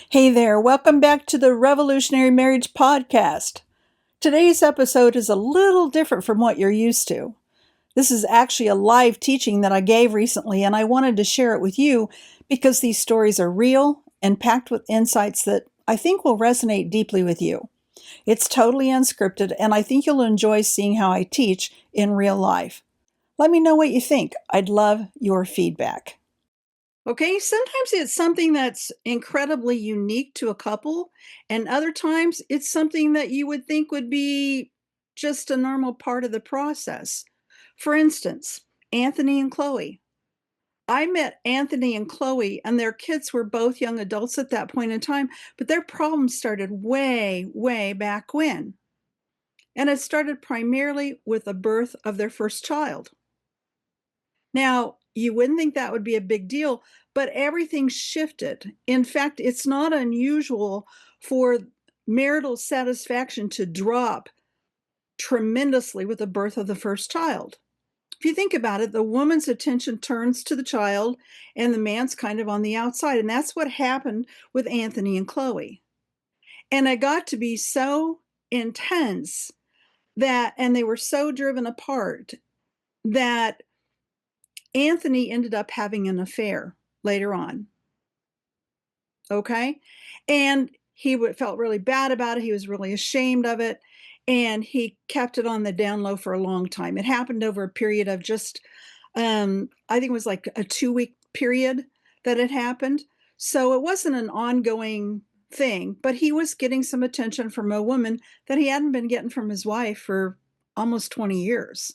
Hey there, welcome back to the Revolutionary Marriage Podcast. Today's episode is a little different from what you're used to. This is actually a live teaching that I gave recently, and I wanted to share it with you because these stories are real and packed with insights that I think will resonate deeply with you. It's totally unscripted, and I think you'll enjoy seeing how I teach in real life. Let me know what you think. I'd love your feedback. Okay, sometimes it's something that's incredibly unique to a couple, and other times it's something that you would think would be just a normal part of the process. For instance, Anthony and Chloe. I met Anthony and Chloe, and their kids were both young adults at that point in time, but their problems started way, way back when. And it started primarily with the birth of their first child. Now, you wouldn't think that would be a big deal, but everything shifted. In fact, it's not unusual for marital satisfaction to drop tremendously with the birth of the first child. If you think about it, the woman's attention turns to the child and the man's kind of on the outside. And that's what happened with Anthony and Chloe. And it got to be so intense and they were so driven apart that Anthony ended up having an affair later on. Okay. And he felt really bad about it. He was really ashamed of it. And he kept it on the down low for a long time. It happened over a period of just, I think it was like a 2-week period that it happened. So it wasn't an ongoing thing, but he was getting some attention from a woman that he hadn't been getting from his wife for almost 20 years.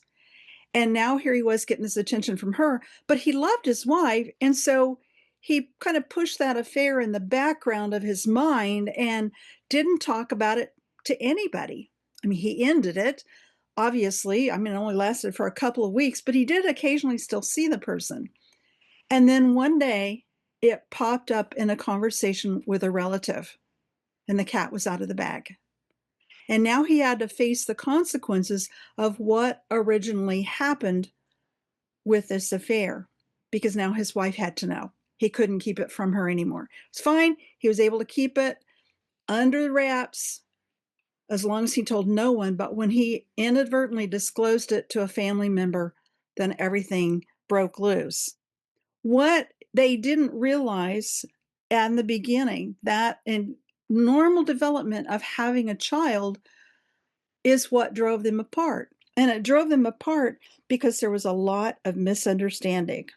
And now here he was getting this attention from her, but he loved his wife. And so he kind of pushed that affair in the background of his mind and didn't talk about it to anybody. I mean, he ended it, obviously. I mean, it only lasted for a couple of weeks, but he did occasionally still see the person. And then one day it popped up in a conversation with a relative, and the cat was out of the bag. And now he had to face the consequences of what originally happened with this affair because now his wife had to know. He couldn't keep it from her anymore. It's fine. He was able to keep it under wraps as long as he told no one. But when he inadvertently disclosed it to a family member, then everything broke loose. What they didn't realize in the beginning, that in normal development of having a child is what drove them apart. And it drove them apart because there was a lot of misunderstanding.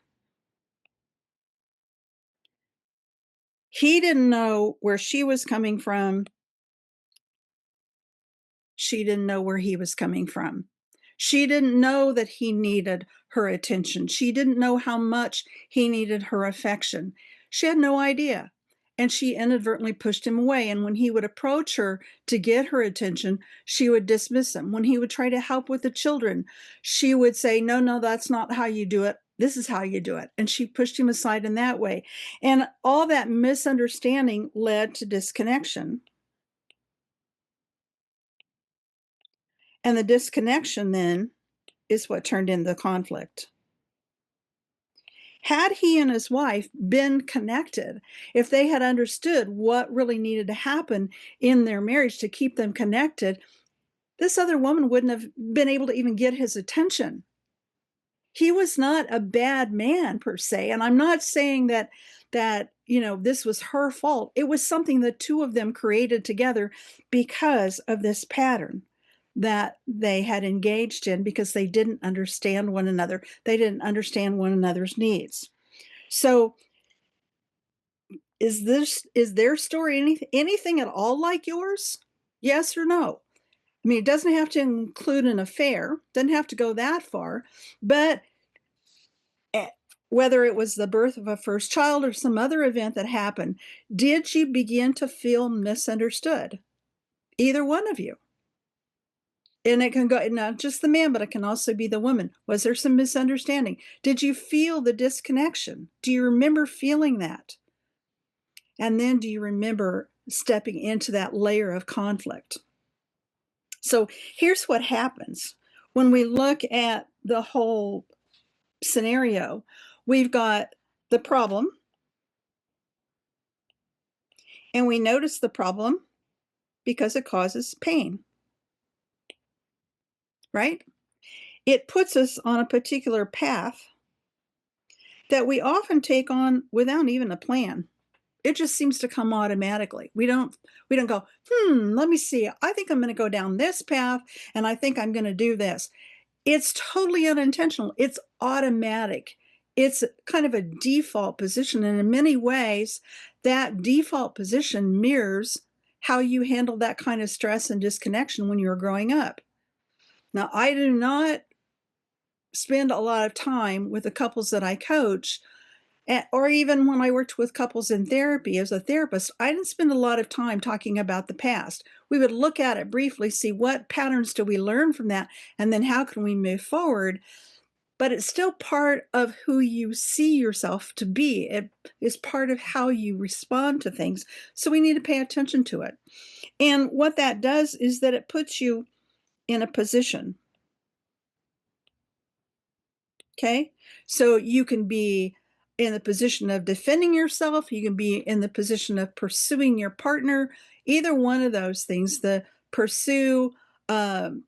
He didn't know where she was coming from. She didn't know where he was coming from. She didn't know that he needed her attention. She didn't know how much he needed her affection. She had no idea. And she inadvertently pushed him away. And when he would approach her to get her attention, she would dismiss him. When he would try to help with the children, she would say, no, no, that's not how you do it. This is how you do it. And she pushed him aside in that way. And all that misunderstanding led to disconnection. And the disconnection then is what turned into the conflict. Had he and his wife been connected, if they had understood what really needed to happen in their marriage to keep them connected, this other woman wouldn't have been able to even get his attention. He was not a bad man per se, and I'm not saying that this was her fault. It was something the two of them created together because of this pattern that they had engaged in, because they didn't understand one another. They didn't understand one another's needs. So is their story anything at all like yours? Yes or no? I mean, it doesn't have to include an affair, doesn't have to go that far, but whether it was the birth of a first child or some other event that happened, did you begin to feel misunderstood? Either one of you. And it can go not just the man, but it can also be the woman. Was there some misunderstanding? Did you feel the disconnection? Do you remember feeling that? And then do you remember stepping into that layer of conflict? So here's what happens when we look at the whole scenario. We've got the problem, And we notice the problem because it causes pain, right? It puts us on a particular path that we often take on without even a plan. It just seems to come automatically. We don't go, let me see. I think I'm going to go down this path and I think I'm going to do this. It's totally unintentional. It's automatic. It's kind of a default position. And in many ways, that default position mirrors how you handled that kind of stress and disconnection when you were growing up. Now, I do not spend a lot of time with the couples that I coach, or even when I worked with couples in therapy as a therapist. I didn't spend a lot of time talking about the past. We would look at it briefly, see what patterns do we learn from that, and then how can we move forward. But it's still part of who you see yourself to be. It is part of how you respond to things. So we need to pay attention to it. And what that does is that it puts you in a position. Okay. So you can be in the position of defending yourself. You can be in the position of pursuing your partner. Either one of those things, the pursue, the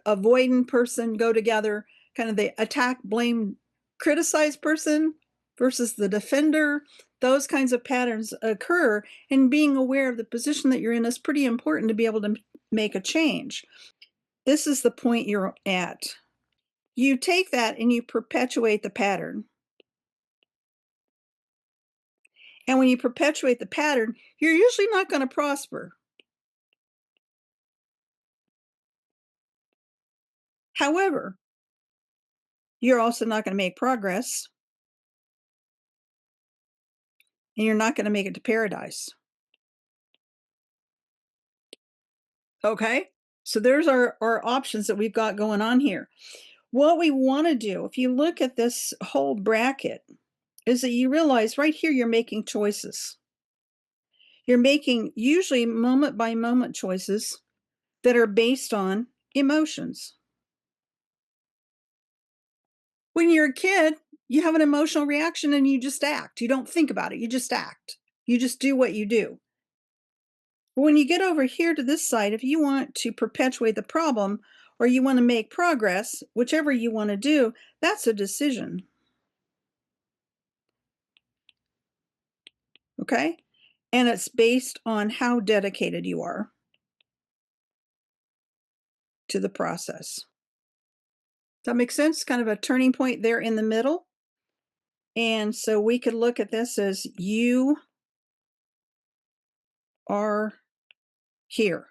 avoidant person go together, kind of the attack, blame, criticize person versus the defender. Those kinds of patterns occur, and being aware of the position that you're in is pretty important to be able to make a change. This is the point you're at. You take that and you perpetuate the pattern. And when you perpetuate the pattern, you're usually not going to prosper. However, you're also not going to make progress, and you're not going to make it to paradise. Okay? So there's our options that we've got going on here. What we want to do, if you look at this whole bracket, is that you realize right here you're making choices. You're making usually moment by moment choices that are based on emotions. When you're a kid, you have an emotional reaction and you just act. You don't think about it. You just act. You just do what you do. When you get over here to this side, if you want to perpetuate the problem or you want to make progress, whichever you want to do, that's a decision. Okay? And it's based on how dedicated you are to the process. Does that make sense? Kind of a turning point there in the middle. And so we could look at this as you are here.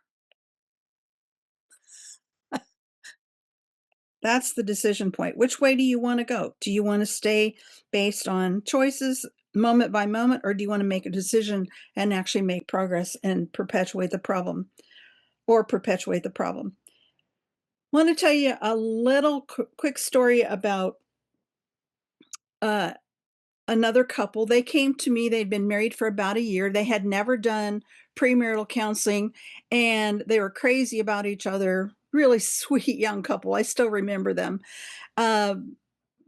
That's the decision point. Which way do you want to go? Do you want to stay based on choices moment by moment, or do you want to make a decision and actually make progress and perpetuate the problem or perpetuate the problem? I want to tell you a little quick story about another couple. They came to me, they'd been married for about a year. They had never done premarital counseling, and they were crazy about each other. Really sweet young couple. I still remember them.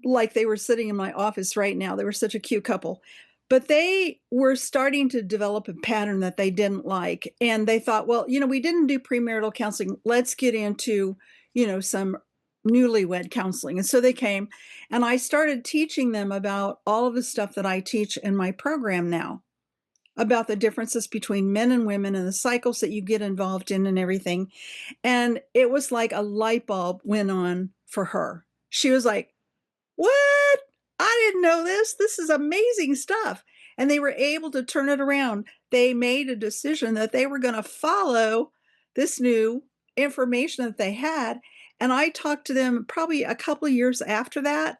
Like they were sitting in my office right now. They were such a cute couple. But they were starting to develop a pattern that they didn't like. And they thought, well, we didn't do premarital counseling. Let's get into, some newlywed counseling. And so they came, and I started teaching them about all of the stuff that I teach in my program now, about the differences between men and women and the cycles that you get involved in and everything. And it was like a light bulb went on for her. She was like, what? I didn't know this. This is amazing stuff. And they were able to turn it around. They made a decision that they were going to follow this new information that they had. And I talked to them probably a couple of years after that,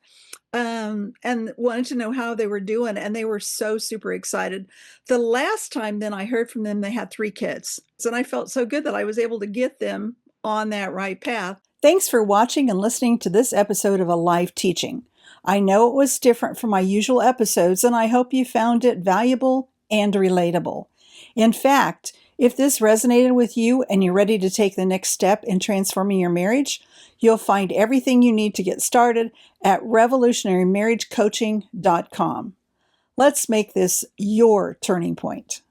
and wanted to know how they were doing. And they were so super excited. The last time then I heard from them, they had 3 kids. And I felt so good that I was able to get them on that right path. Thanks for watching and listening to this episode of A Live Teaching. I know it was different from my usual episodes, and I hope you found it valuable and relatable. In fact, if this resonated with you and you're ready to take the next step in transforming your marriage, you'll find everything you need to get started at revolutionarymarriagecoaching.com. Let's make this your turning point.